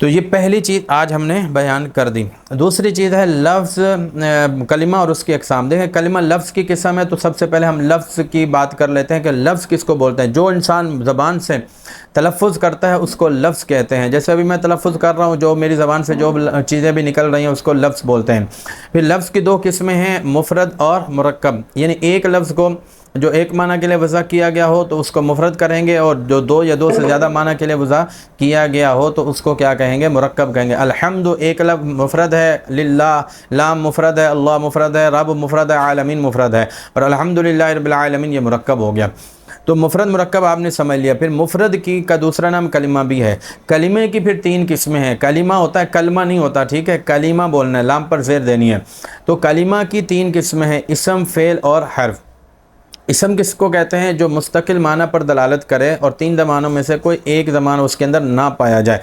تو یہ پہلی چیز آج ہم نے بیان کر دی۔ دوسری چیز ہے لفظ کلمہ اور اس کی اقسام۔ دیکھیں کلمہ لفظ کی قسم ہے، تو سب سے پہلے ہم لفظ کی بات کر لیتے ہیں کہ لفظ کس کو بولتے ہیں۔ جو انسان زبان سے تلفظ کرتا ہے اس کو لفظ کہتے ہیں۔ جیسے ابھی میں تلفظ کر رہا ہوں، جو میری زبان سے جو چیزیں بھی نکل رہی ہیں اس کو لفظ بولتے ہیں۔ پھر لفظ کی دو قسمیں ہیں، مفرد اور مرکب، یعنی ایک لفظ کو جو ایک معنی کے لیے وضع کیا گیا ہو تو اس کو مفرد کریں گے، اور جو دو یا دو سے زیادہ معنی کے لیے وضع کیا گیا ہو تو اس کو کیا کہیں گے؟ مرکب کہیں گے۔ الحمد ایک لفظ مفرد ہے، للہ لام مفرد ہے، اللہ مفرد ہے، رب مفرد ہے، عالمین مفرد ہے، اور الحمدللہ رب العالمین یہ مرکب ہو گیا۔ تو مفرد مرکب آپ نے سمجھ لیا۔ پھر مفرد کی کا دوسرا نام کلمہ بھی ہے۔ کلمے کی پھر تین قسمیں ہیں۔ کلمہ ہوتا ہے، کلمہ نہیں ہوتا، ٹھیک ہے، کلمہ بولنا ہے، لام پر زیر دینی ہے۔ تو کلمہ کی تین قسمیں ہیں، اسم، فعل اور حرف۔ اسم کس کو کہتے ہیں؟ جو مستقل معنی پر دلالت کرے اور تین زمانوں میں سے کوئی ایک زبان اس کے اندر نہ پایا جائے۔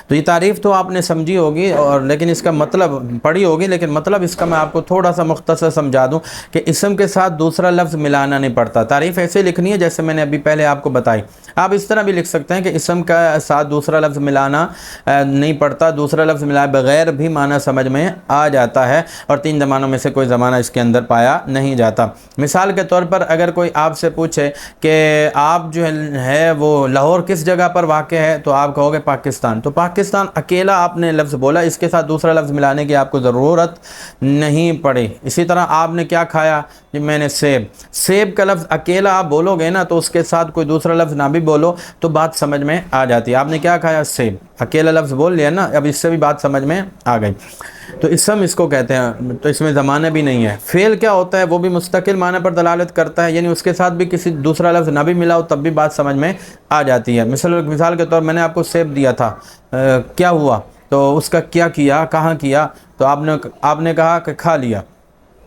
تو یہ تعریف تو آپ نے سمجھی ہوگی، اور لیکن اس کا مطلب پڑھی ہوگی، لیکن مطلب اس کا میں آپ کو تھوڑا سا مختصر سمجھا دوں کہ اسم کے ساتھ دوسرا لفظ ملانا نہیں پڑتا۔ تعریف ایسے لکھنی ہے جیسے میں نے ابھی پہلے آپ کو بتائی۔ آپ اس طرح بھی لکھ سکتے ہیں کہ اسم کا ساتھ دوسرا لفظ ملانا نہیں پڑتا، دوسرا لفظ ملائے بغیر بھی معنی سمجھ میں آ جاتا ہے، اور تین زمانوں میں سے کوئی زمانہ اس کے اندر پایا نہیں جاتا۔ مثال کے طور پر اگر کوئی آپ سے پوچھے کہ آپ جو ہے وہ لاہور کس جگہ پر واقع ہے، تو آپ کہو گے پاکستان۔ تو پاکستان اکیلا آپ نے لفظ بولا، اس کے ساتھ دوسرا لفظ ملانے کی آپ کو ضرورت نہیں پڑی۔ اسی طرح آپ نے کیا کھایا؟ میں نے سیب۔ سیب کا لفظ اکیلا آپ بولو گے نا، تو اس کے ساتھ کوئی دوسرا لفظ نہ بھی بولو تو بات سمجھ میں آ جاتی ہے۔ آپ نے کیا کھایا؟ سیب، اکیلا لفظ بول لیا نا، اب اس سے بھی بات سمجھ میں آ گئی۔ تو اسم اس کو کہتے ہیں، تو اس میں زمانہ بھی نہیں ہے۔ فعل کیا ہوتا ہے؟ وہ بھی مستقل معنی پر دلالت کرتا ہے، یعنی اس کے ساتھ بھی کسی دوسرا لفظ نہ بھی ملا ہو تب بھی بات سمجھ میں آ جاتی ہے۔ مثال کے طور میں نے آپ کو سیب دیا تھا، کیا ہوا؟ تو اس کا کیا کیا، کہاں کیا؟ تو آپ نے کہا کہ کھا لیا۔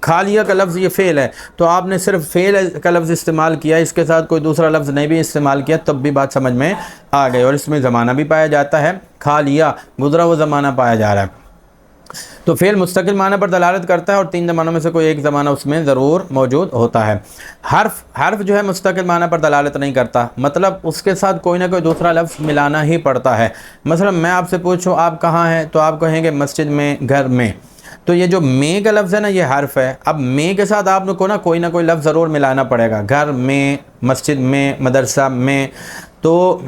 کھا لیا کا لفظ یہ فعل ہے، تو آپ نے صرف فعل کا لفظ استعمال کیا، اس کے ساتھ کوئی دوسرا لفظ نہیں بھی استعمال کیا، تب بھی بات سمجھ میں آ گئی، اور اس میں زمانہ بھی پایا جاتا ہے۔ کھا لیا، گزرا وہ زمانہ پایا جا رہا ہے۔ تو فعل مستقل معنی پر دلالت کرتا ہے، اور تین زمانوں میں سے کوئی ایک زمانہ اس میں ضرور موجود ہوتا ہے۔ حرف جو ہے مستقل معنی پر دلالت نہیں کرتا، مطلب اس کے ساتھ کوئی نہ کوئی دوسرا لفظ ملانا ہی پڑتا ہے۔ مثلا میں آپ سے پوچھوں آپ کہاں ہیں، تو آپ کہیں گے مسجد میں، گھر میں۔ تو یہ جو میں کا لفظ ہے نا، یہ حرف ہے۔ اب میں کے ساتھ آپ کو نا کوئی نہ کوئی لفظ ضرور ملانا پڑے گا، گھر میں، مسجد میں، مدرسہ میں۔ تو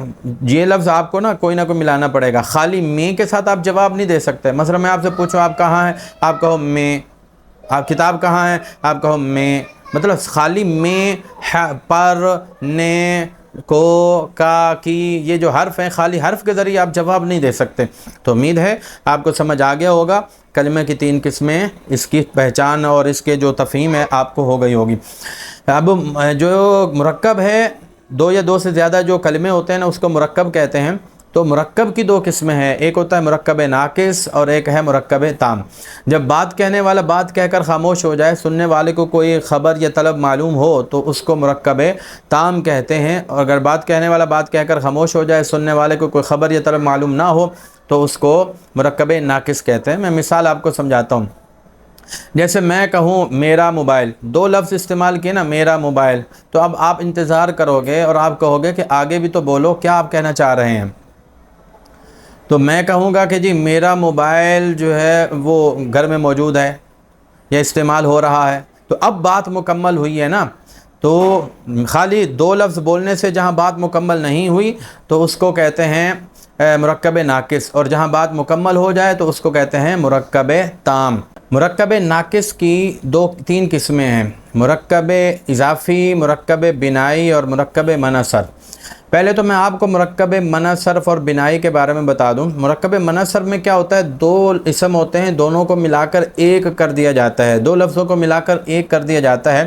یہ لفظ آپ کو نا کوئی نہ کوئی ملانا پڑے گا، خالی میں کے ساتھ آپ جواب نہیں دے سکتے۔ مثلا میں آپ سے پوچھوں آپ کہاں ہیں، آپ کہو میں۔ آپ کتاب کہاں ہے، آپ کہو میں۔ مطلب خالی میں، پر، نے، کو، کا، کی، یہ جو حرف ہیں خالی حرف کے ذریعے آپ جواب نہیں دے سکتے۔ تو امید ہے آپ کو سمجھ آ گیا ہوگا کلمے کی تین قسمیں، اس کی پہچان اور اس کے جو تفہیم ہے آپ کو ہو گئی ہوگی۔ اب جو مرکب ہے، دو یا دو سے زیادہ جو کلمے ہوتے ہیں نا اس کو مرکب کہتے ہیں۔ تو مرکب کی دو قسمیں ہیں، ایک ہوتا ہے مرکب ناقص اور ایک ہے مرکب تام۔ جب بات کہنے والا بات کہہ کر خاموش ہو جائے، سننے والے کو کوئی خبر یا طلب معلوم ہو تو اس کو مرکب تام کہتے ہیں، اور اگر بات کہنے والا بات کہہ کر خاموش ہو جائے، سننے والے کو کوئی خبر یا طلب معلوم نہ ہو تو اس کو مرکب ناقص کہتے ہیں۔ میں مثال آپ کو سمجھاتا ہوں۔ جیسے میں کہوں میرا موبائل، دو لفظ استعمال کیے نا، میرا موبائل، تو اب آپ انتظار کرو گے اور آپ کہو گے کہ آگے بھی تو بولو، کیا آپ کہنا چاہ رہے ہیں؟ تو میں کہوں گا کہ جی میرا موبائل جو ہے وہ گھر میں موجود ہے یا استعمال ہو رہا ہے، تو اب بات مکمل ہوئی ہے نا۔ تو خالی دو لفظ بولنے سے جہاں بات مکمل نہیں ہوئی تو اس کو کہتے ہیں مرکب ناقص، اور جہاں بات مکمل ہو جائے تو اس کو کہتے ہیں مرکب تام۔ مرکب ناقص کی تین قسمیں ہیں، مرکب اضافی، مرکب بنائی اور مرکب منع صرف۔ پہلے تو میں آپ کو مرکب منع صرف اور بنائی کے بارے میں بتا دوں۔ مرکب منع صرف میں کیا ہوتا ہے؟ دو اسم ہوتے ہیں، دونوں کو ملا کر ایک کر دیا جاتا ہے، دو لفظوں کو ملا کر ایک کر دیا جاتا ہے،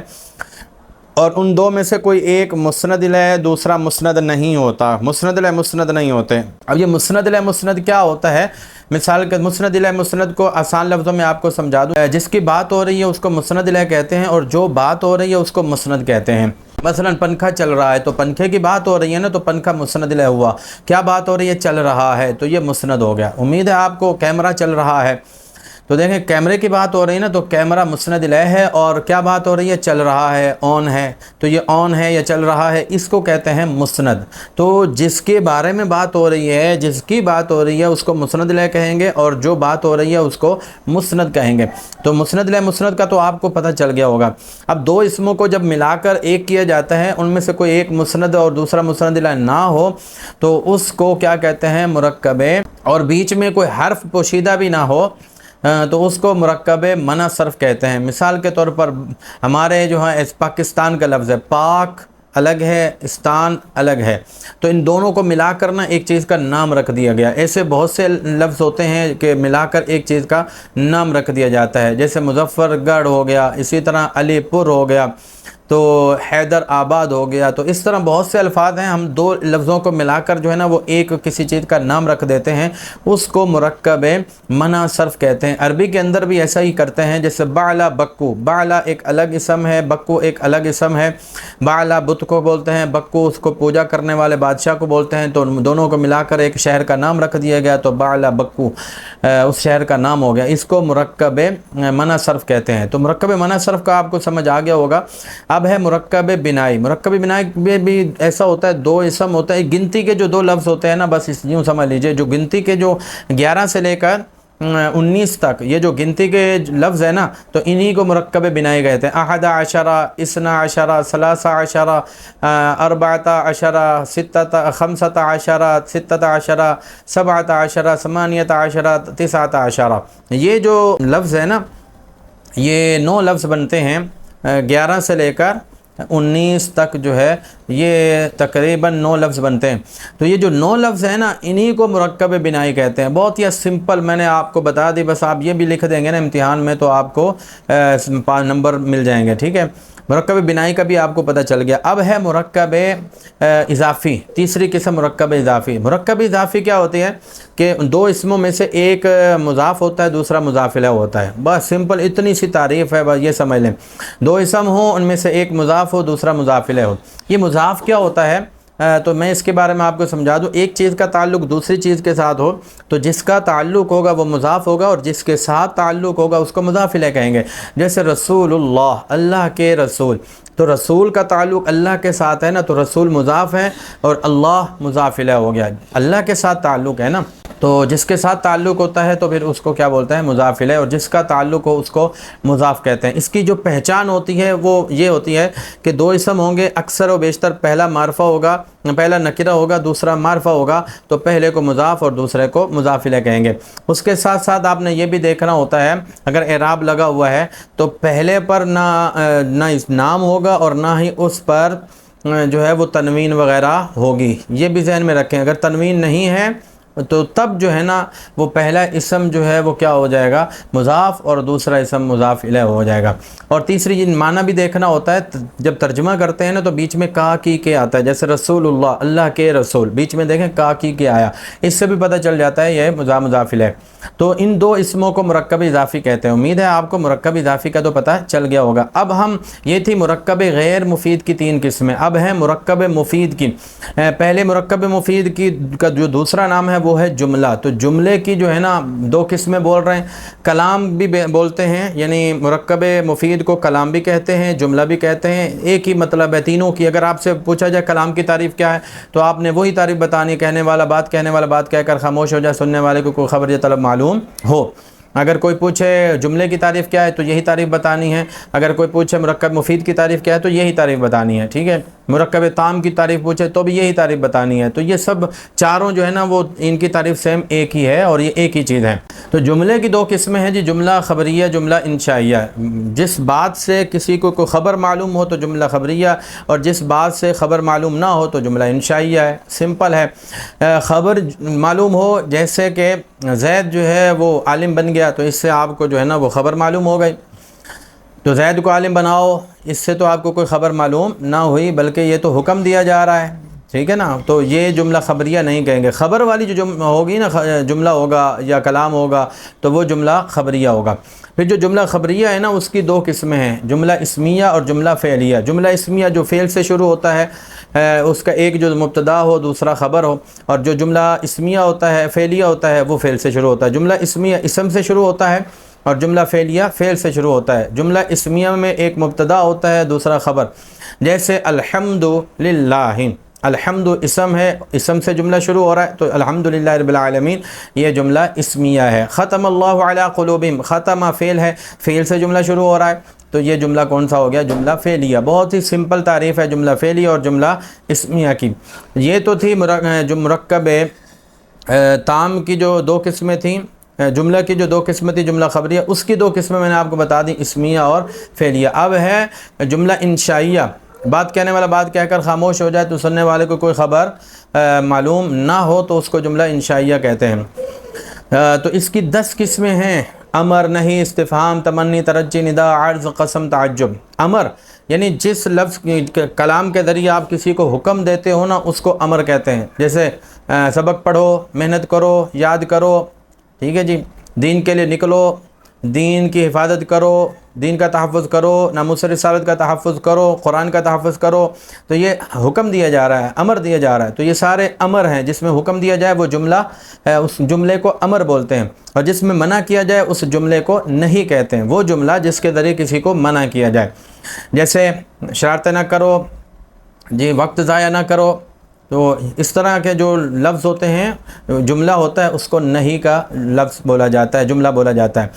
اور ان دو میں سے کوئی ایک مسند الیہ دوسرا مسند نہیں ہوتا، مسند الیہ مسند نہیں ہوتے۔ اب یہ مسند الیہ مسند کیا ہوتا ہے؟ مثال کے مسند الیہ مسند کو آسان لفظوں میں آپ کو سمجھا دوں، جس کی بات ہو رہی ہے اس کو مسند الیہ کہتے ہیں، اور جو بات ہو رہی ہے اس کو مسند کہتے ہیں۔ مثلا پنکھا چل رہا ہے تو پنکھے کی بات ہو رہی ہے نا، تو پنکھا مسند الیہ ہوا۔ کیا بات ہو رہی ہے؟ چل رہا ہے، تو یہ مسند ہو گیا۔ امید ہے آپ کو کیمرہ چل رہا ہے، تو دیکھیں کیمرے کی بات ہو رہی ہے نا، تو کیمرہ مسند الیہ ہے، اور کیا بات ہو رہی ہے؟ چل رہا ہے، آن ہے، تو یہ آن ہے یا چل رہا ہے، اس کو کہتے ہیں مسند۔ تو جس کے بارے میں بات ہو رہی ہے، جس کی بات ہو رہی ہے اس کو مسند الیہ کہیں گے، اور جو بات ہو رہی ہے اس کو مسند کہیں گے۔ تو مسند الیہ مسند کا تو آپ کو پتہ چل گیا ہوگا۔ اب دو اسموں کو جب ملا کر ایک کیا جاتا ہے، ان میں سے کوئی ایک مسند اور دوسرا مسند الیہ نہ ہو تو اس کو کیا کہتے ہیں؟ مرکب، اور بیچ میں کوئی حرف پوشیدہ بھی نہ ہو تو اس کو مرکب منع صرف کہتے ہیں۔ مثال کے طور پر ہمارے جو ہے پاکستان کا لفظ ہے، پاک الگ ہے، استان الگ ہے، تو ان دونوں کو ملا کر نا ایک چیز کا نام رکھ دیا گیا۔ ایسے بہت سے لفظ ہوتے ہیں کہ ملا کر ایک چیز کا نام رکھ دیا جاتا ہے، جیسے مظفر گڑھ ہو گیا، اسی طرح علی پور ہو گیا، تو حیدر آباد ہو گیا۔ تو اس طرح بہت سے الفاظ ہیں، ہم دو لفظوں کو ملا کر جو ہے نا وہ ایک کسی چیز کا نام رکھ دیتے ہیں، اس کو مرکب منع صرف کہتے ہیں۔ عربی کے اندر بھی ایسا ہی کرتے ہیں، جیسے بعلا بکو، بعلا ایک الگ اسم ہے، بکو ایک الگ اسم ہے۔ بعلا بت کو بولتے ہیں، بکو اس کو پوجا کرنے والے بادشاہ کو بولتے ہیں، تو دونوں کو ملا کر ایک شہر کا نام رکھ دیا گیا، تو بعلا بکو اس شہر کا نام ہو گیا۔ اس کو مرکب منع صرف کہتے ہیں۔ تو مرکب منع صرف کا آپ کو سمجھ آ گیا ہوگا۔ اب ہے مرکب بنائی۔ مرکب بنائی میں بھی ایسا ہوتا ہے، دو اسم ہوتا ہے، گنتی کے جو دو لفظ ہوتے ہیں نا، بس یوں سمجھ لیجئے، جو گنتی کے جو 11 سے لے کر 19 تک یہ جو گنتی کے لفظ ہے نا، تو انہی کو مرکب بنائی کہتے ہیں۔ 11، 12، 13، 14، 15، 15، 16، 17، 18، 19، یہ جو لفظ ہے نا، یہ 9 لفظ بنتے ہیں، 11 سے لے کر 19 تک جو ہے یہ تقریباً 9 لفظ بنتے ہیں۔ تو یہ جو 9 لفظ ہیں نا، انہی کو مرکب بنائی کہتے ہیں۔ بہت ہی سمپل میں نے آپ کو بتا دی، بس آپ یہ بھی لکھ دیں گے نا امتحان میں تو آپ کو 5 نمبر مل جائیں گے، ٹھیک ہے۔ مرکب بنائی کا بھی آپ کو پتہ چل گیا۔ اب ہے مرکب اضافی، تیسری قسم مرکب اضافی۔ مرکب اضافی کیا ہوتی ہے کہ دو اسموں میں سے ایک مضاف ہوتا ہے، دوسرا مضاف الیہ ہوتا ہے، بس سمپل اتنی سی تعریف ہے، بس یہ سمجھ لیں۔ دو اسم ہوں، ان میں سے ایک مضاف ہو، دوسرا مضاف الیہ ہو۔ یہ مضاف کیا ہوتا ہے تو میں اس کے بارے میں آپ کو سمجھا دوں۔ ایک چیز کا تعلق دوسری چیز کے ساتھ ہو تو جس کا تعلق ہوگا وہ مضاف ہوگا، اور جس کے ساتھ تعلق ہوگا اس کو مضاف الیہ کہیں گے۔ جیسے رسول اللہ، اللہ کے رسول، تو رسول کا تعلق اللہ کے ساتھ ہے نا، تو رسول مضاف ہے اور اللہ مضاف الیہ ہو گیا۔ اللہ کے ساتھ تعلق ہے نا، تو جس کے ساتھ تعلق ہوتا ہے تو پھر اس کو کیا بولتا ہے؟ مضاف الیہ، اور جس کا تعلق ہو اس کو مضاف کہتے ہیں۔ اس کی جو پہچان ہوتی ہے وہ یہ ہوتی ہے کہ دو اسم ہوں گے، اکثر و بیشتر پہلا معرفہ ہوگا، پہلا نکرہ ہوگا، دوسرا معرفہ ہوگا، تو پہلے کو مضاف اور دوسرے کو مضاف الیہ کہیں گے۔ اس کے ساتھ ساتھ آپ نے یہ بھی دیکھنا ہوتا ہے، اگر اعراب لگا ہوا ہے تو پہلے پر نہ اس نام ہوگا اور نہ ہی اس پر جو ہے وہ تنوین وغیرہ ہوگی، یہ بھی ذہن میں رکھیں۔ اگر تنوین نہیں ہے تو تب جو ہے نا وہ پہلا اسم جو ہے وہ کیا ہو جائے گا؟ مضاف، اور دوسرا اسم مضاف الیہ ہو جائے گا۔ اور تیسری معنی بھی دیکھنا ہوتا ہے، جب ترجمہ کرتے ہیں نا تو بیچ میں کا کی کے آتا ہے، جیسے رسول اللہ، اللہ کے رسول، بیچ میں دیکھیں کا کی کے آیا، اس سے بھی پتہ چل جاتا ہے یہ مضاف الیہ۔ تو ان دو اسموں کو مرکب اضافی کہتے ہیں۔ امید ہے آپ کو مرکب اضافی کا تو پتہ چل گیا ہوگا۔ اب یہ تھی مرکب غیر مفید کی 3 قسمیں، اب ہے مرکب مفید کی۔ پہلے مرکب مفید کا جو دوسرا نام ہے وہ ہے جملہ۔ تو جملے کی جو ہے نا 2 قسمیں بول رہے ہیں، کلام بھی بولتے ہیں، یعنی مرکب مفید کو کلام بھی کہتے ہیں، جملہ بھی کہتے ہیں، ایک ہی مطلب ہے تینوں کی۔ اگر آپ سے پوچھا جائے کلام کی تعریف کیا ہے تو آپ نے وہی تعریف بتانی، کہنے والا بات کہہ کر خاموش ہو جائے، سننے والے کو کوئی خبر یا طلب معلوم ہو۔ اگر کوئی پوچھے جملے کی تعریف کیا ہے تو یہی تعریف بتانی ہے، اگر کوئی پوچھے مرکب مفید کی تعریف کیا ہے تو یہی تعریف بتانی ہے، ٹھیک ہے۔ مرکب تام کی تعریف پوچھے تو بھی یہی تعریف بتانی ہے۔ تو یہ سب چاروں جو ہے نا وہ ان کی تعریف سیم ایک ہی ہے، اور یہ ایک ہی چیز ہے۔ تو جملے کی 2 قسمیں ہیں جی، جملہ خبریہ، جملہ انشائیہ۔ جس بات سے کسی کو کوئی خبر معلوم ہو تو جملہ خبریہ، اور جس بات سے خبر معلوم نہ ہو تو جملہ انشائیہ ہے۔ سمپل ہے۔ خبر معلوم ہو، جیسے کہ زید جو ہے وہ عالم بن گیا، تو اس سے آپ کو جو ہے نا وہ خبر معلوم ہو گئی۔ تو زید کو عالم بناؤ، اس سے تو آپ کو کوئی خبر معلوم نہ ہوئی، بلکہ یہ تو حکم دیا جا رہا ہے، ٹھیک ہے نا۔ تو یہ جملہ خبریہ نہیں کہیں گے۔ خبر والی جو ہوگی نا، جملہ ہوگا یا کلام ہوگا تو وہ جملہ خبریہ ہوگا۔ پھر جو جملہ خبریہ ہے نا اس کی 2 قسمیں ہیں، جملہ اسمیہ اور جملہ فعلیہ۔ جملہ اسمیہ جو فعل سے شروع ہوتا ہے، اس کا ایک جو مبتدا ہو دوسرا خبر ہو، اور جو جملہ اسمیہ ہوتا ہے، فعلیہ ہوتا ہے، وہ فعل سے شروع ہوتا ہے۔ جملہ اسمیہ اسم سے شروع ہوتا ہے، اور جملہ فعلیہ فعل سے شروع ہوتا ہے. جملہ اسمیہ میں ایک مبتدا ہوتا ہے دوسرا خبر. جیسے الحمد للہ، الحمد اسم ہے، اسم سے جملہ شروع ہو رہا ہے تو الحمدللہ رب العالمین یہ جملہ اسمیہ ہے. ختم اللہ علی قلوبہم، ختم فعل ہے، فعل سے جملہ شروع ہو رہا ہے تو یہ جملہ کون سا ہو گیا؟ جملہ فعلیہ. بہت ہی سمپل تعریف ہے جملہ فعلیہ اور جملہ اسمیہ کی. یہ تو تھی جو مرکب تام کی جو دو قسمیں تھیں، جملہ کی جو دو قسمیں تھی جملہ خبریہ، اس کی دو قسمیں میں نے آپ کو بتا دیں، اسمیہ اور فعلیہ. اب ہے جملہ انشائیہ. بات کہنے والا بات کہہ کر خاموش ہو جائے تو سننے والے کو کوئی خبر معلوم نہ ہو تو اس کو جملہ انشائیہ کہتے ہیں. تو اس کی 10 قسمیں ہیں: امر، نہی، استفہام، تمنی، ترجی، ندا، عرض، قسم، تعجب. امر یعنی جس لفظ کلام کے ذریعے آپ کسی کو حکم دیتے ہو نا اس کو امر کہتے ہیں. جیسے سبق پڑھو، محنت کرو، یاد کرو، ٹھیک ہے جی، دین کے لیے نکلو، دین کی حفاظت کرو، دین کا تحفظ کرو، ناموس رسالت کا تحفظ کرو، قرآن کا تحفظ کرو. تو یہ حکم دیا جا رہا ہے، امر دیا جا رہا ہے. تو یہ سارے امر ہیں. جس میں حکم دیا جائے وہ جملہ اس جملے کو امر بولتے ہیں، اور جس میں منع کیا جائے اس جملے کو نہیں کہتے ہیں. وہ جملہ جس کے ذریعے کسی کو منع کیا جائے، جیسے شرارتیں نہ کرو جی، وقت ضائع نہ کرو. تو اس طرح کے جو لفظ ہوتے ہیں، جملہ ہوتا ہے، اس کو نہیں کا لفظ بولا جاتا ہے، جملہ بولا جاتا ہے.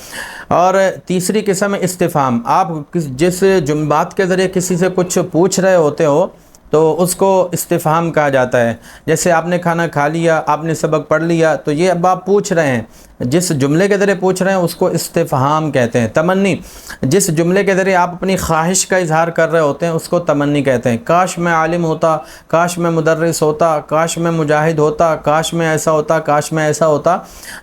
اور تیسری قسم ہے استفہام. آپ جس بات کے ذریعے کسی سے کچھ پوچھ رہے ہوتے ہو تو اس کو استفہام کہا جاتا ہے. جیسے آپ نے کھانا کھا لیا، آپ نے سبق پڑھ لیا، تو یہ اب آپ پوچھ رہے ہیں، جس جملے کے ذریعے پوچھ رہے ہیں اس کو استفہام کہتے ہیں. تمنی، جس جملے کے ذریعے آپ اپنی خواہش کا اظہار کر رہے ہوتے ہیں اس کو تمنی کہتے ہیں. کاش میں عالم ہوتا، کاش میں مدرس ہوتا، کاش میں مجاہد ہوتا، کاش میں ایسا ہوتا، کاش میں ایسا ہوتا.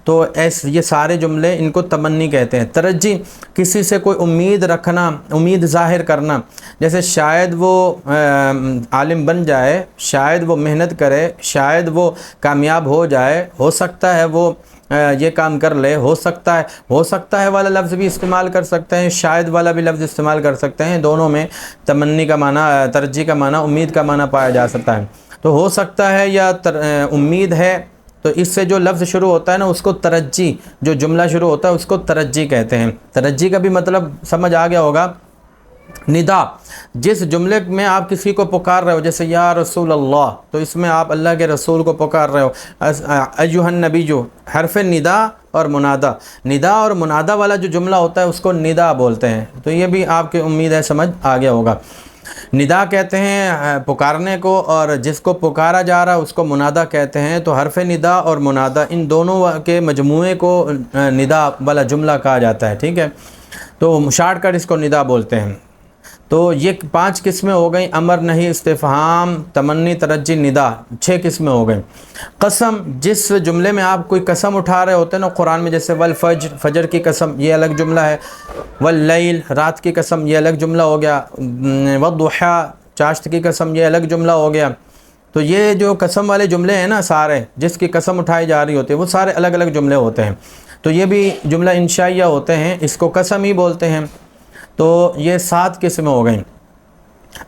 تو یہ سارے جملے ان کو تمنی کہتے ہیں. ترجی، کسی سے کوئی امید رکھنا، امید ظاہر کرنا. جیسے شاید وہ عالم بن جائے، شاید وہ محنت کرے، شاید وہ کامیاب ہو جائے، ہو سکتا ہے وہ یہ کام کر لے، ہو سکتا ہے والا لفظ بھی استعمال کر سکتے ہیں، شاید والا بھی لفظ استعمال کر سکتے ہیں. دونوں میں تمنی کا معنی، ترجی کا معنی، امید کا معنی پایا جا سکتا ہے. تو ہو سکتا ہے یا امید ہے، تو اس سے جو لفظ شروع ہوتا ہے نا اس کو ترجی، جو جملہ شروع ہوتا ہے اس کو ترجی کہتے ہیں. ترجی کا بھی مطلب سمجھ آ گیا ہوگا. ندا، جس جملے میں آپ کسی کو پکار رہے ہو، جیسے یا رسول اللہ، تو اس میں آپ اللہ کے رسول کو پکار رہے ہو. ایھا النبی، جو حرف ندا اور منادا، ندا اور منادا والا جو جملہ ہوتا ہے اس کو ندا بولتے ہیں. تو یہ بھی آپ کی امید ہے سمجھ آ گیا ہوگا. ندا کہتے ہیں پکارنے کو، اور جس کو پکارا جا رہا ہے اس کو منادا کہتے ہیں. تو حرف ندا اور منادا ان دونوں کے مجموعے کو ندا والا جملہ کہا جاتا ہے. ٹھیک ہے، تو شارٹ کٹ اس کو ندا بولتے ہیں. تو یہ 5 قسمیں ہو گئیں: امر، نہی، استفہام، تمنی، ترجی، ندا. 6 قسمیں ہو گئیں. قسم، جس جملے میں آپ کوئی قسم اٹھا رہے ہوتے ہیں نا قرآن میں، جیسے والفجر، فجر کی قسم، یہ الگ جملہ ہے. واللیل، رات کی قسم، یہ الگ جملہ ہو گیا. والضحیٰ، چاشت کی قسم، یہ الگ جملہ ہو گیا. تو یہ جو قسم والے جملے ہیں نا سارے، جس کی قسم اٹھائی جا رہی ہوتی ہے، وہ سارے الگ الگ جملے ہوتے ہیں. تو یہ بھی جملہ انشائیہ ہوتے ہیں، اس کو قسم ہی بولتے ہیں. تو یہ 7 قسمیں ہو گئیں.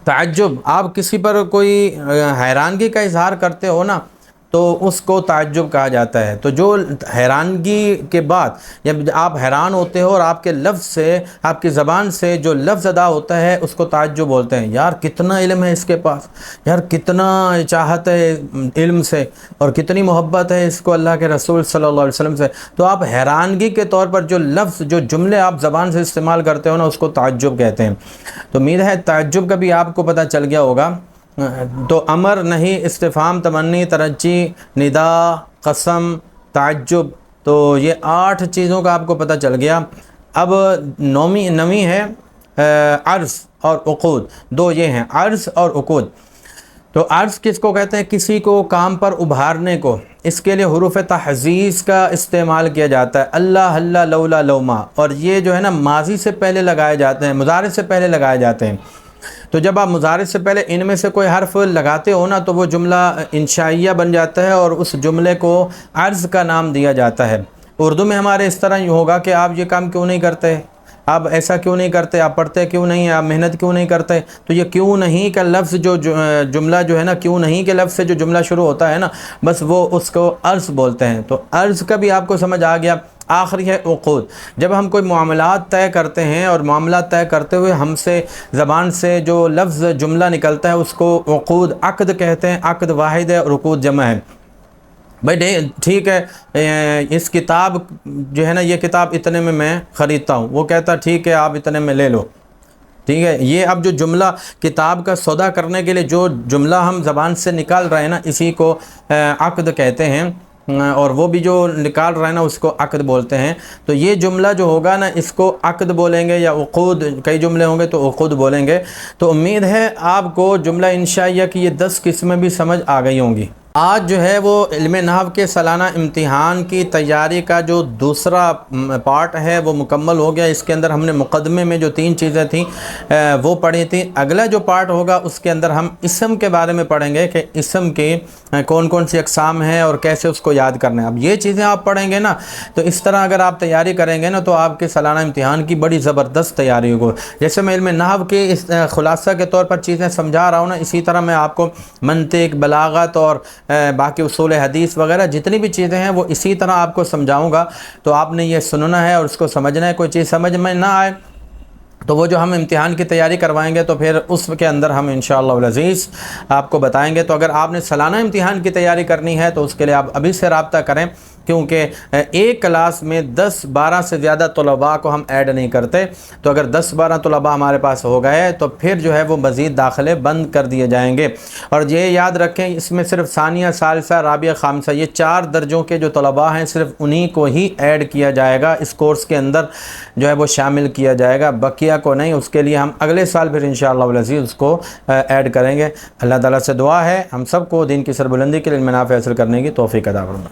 تعجب، آپ کسی پر کوئی حیرانگی کا اظہار کرتے ہو نا تو اس کو تعجب کہا جاتا ہے. تو جو حیرانگی کے بعد جب آپ حیران ہوتے ہو اور آپ کے لفظ سے، آپ کی زبان سے جو لفظ ادا ہوتا ہے اس کو تعجب بولتے ہیں. یار کتنا علم ہے اس کے پاس، یار کتنا چاہت ہے علم سے، اور کتنی محبت ہے اس کو اللہ کے رسول صلی اللہ علیہ وسلم سے. تو آپ حیرانگی کے طور پر جو لفظ، جو جملے آپ زبان سے استعمال کرتے ہو نا اس کو تعجب کہتے ہیں. تو امید ہے تعجب کا بھی آپ کو پتہ چل گیا ہوگا. تو امر، نہی، استفہام، تمنی، ترجی، ندا، قسم، تعجب، تو یہ 8 چیزوں کا آپ کو پتہ چل گیا. اب 9ویں ہے عرض اور عقود. 2 یہ ہیں، عرض اور عقود. تو عرض کس کو کہتے ہیں؟ کسی کو کام پر ابھارنے کو. اس کے لیے حروف تحزیز کا استعمال کیا جاتا ہے. اللہ، اللہ، لولا، لوما. اور یہ جو ہے نا ماضی سے پہلے لگائے جاتے ہیں، مضارع سے پہلے لگائے جاتے ہیں. تو جب آپ مضارع سے پہلے ان میں سے کوئی حرف لگاتے ہو نا تو وہ جملہ انشائیہ بن جاتا ہے اور اس جملے کو عرض کا نام دیا جاتا ہے. اردو میں ہمارے اس طرح ہی ہوگا کہ آپ یہ کام کیوں نہیں کرتے، آپ ایسا کیوں نہیں کرتے، آپ پڑھتے کیوں نہیں ہیں، آپ محنت کیوں نہیں کرتے؟ تو یہ کیوں نہیں کا لفظ جو جملہ جو ہے نا، کیوں نہیں کے لفظ سے جو جملہ شروع ہوتا ہے نا، بس وہ اس کو عرض بولتے ہیں۔ تو عرض کا بھی آپ کو سمجھ آ گیا۔ آخری ہے عقود۔ جب ہم کوئی معاملات طے کرتے ہیں اور معاملات طے کرتے ہوئے ہم سے زبان سے جو لفظ جملہ نکلتا ہے اس کو عقود، عقد کہتے ہیں۔ عقد واحد ہے اور عقود جمع ہے۔ بھائی ٹھیک ہے، اس کتاب جو ہے نا، یہ کتاب اتنے میں خریدتا ہوں، وہ کہتا ٹھیک ہے آپ اتنے میں لے لو، ٹھیک ہے۔ یہ اب جو جملہ کتاب کا سودا کرنے کے لیے جو جملہ ہم زبان سے نکال رہے ہیں نا، اسی کو عقد کہتے ہیں، اور وہ بھی جو نکال رہے ہیں نا اس کو عقد بولتے ہیں۔ تو یہ جملہ جو ہوگا نا، اس کو عقد بولیں گے یا عقود، کئی جملے ہوں گے تو عقود بولیں گے۔ تو امید ہے آپ کو جملہ انشائیہ کی یہ 10 قسمیں بھی سمجھ آ گئی ہوں گی۔ آج جو ہے وہ علم نحو کے سالانہ امتحان کی تیاری کا جو دوسرا پارٹ ہے وہ مکمل ہو گیا۔ اس کے اندر ہم نے مقدمے میں جو 3 چیزیں تھیں وہ پڑھی تھیں۔ اگلا جو پارٹ ہوگا اس کے اندر ہم اسم کے بارے میں پڑھیں گے کہ اسم کے کون کون سی اقسام ہیں اور کیسے اس کو یاد کرنا ہے۔ اب یہ چیزیں آپ پڑھیں گے نا، تو اس طرح اگر آپ تیاری کریں گے نا تو آپ کے سالانہ امتحان کی بڑی زبردست تیاری ہوگی۔ جیسے میں علم نحو کے اس خلاصہ کے طور پر چیزیں سمجھا رہا ہوں نا، اسی طرح میں آپ کو منطق، بلاغت اور باقی اصول حدیث وغیرہ جتنی بھی چیزیں ہیں وہ اسی طرح آپ کو سمجھاؤں گا۔ تو آپ نے یہ سننا ہے اور اس کو سمجھنا ہے۔ کوئی چیز سمجھ میں نہ آئے تو وہ جو ہم امتحان کی تیاری کروائیں گے تو پھر اس کے اندر ہم انشاءاللہ العزیز آپ کو بتائیں گے۔ تو اگر آپ نے سالانہ امتحان کی تیاری کرنی ہے تو اس کے لیے آپ ابھی سے رابطہ کریں، کیونکہ ایک کلاس میں 10-12 سے زیادہ طلباء کو ہم ایڈ نہیں کرتے۔ تو اگر 10-12 طلباء ہمارے پاس ہو گئے تو پھر جو ہے وہ مزید داخلے بند کر دیے جائیں گے۔ اور یہ یاد رکھیں، اس میں صرف ثانیہ، ثالثہ، رابعہ، خامسہ، یہ 4 درجوں کے جو طلباء ہیں صرف انہی کو ہی ایڈ کیا جائے گا، اس کورس کے اندر جو ہے وہ شامل کیا جائے گا، بقیہ کو نہیں۔ اس کے لیے ہم اگلے سال پھر انشاءاللہ العزیز اس کو ایڈ کریں گے۔ اللہ تعالیٰ سے دعا ہے ہم سب کو دین کی سربلندی کے لیے علم نافع حاصل کرنے کی توفیق عطا فرمائے۔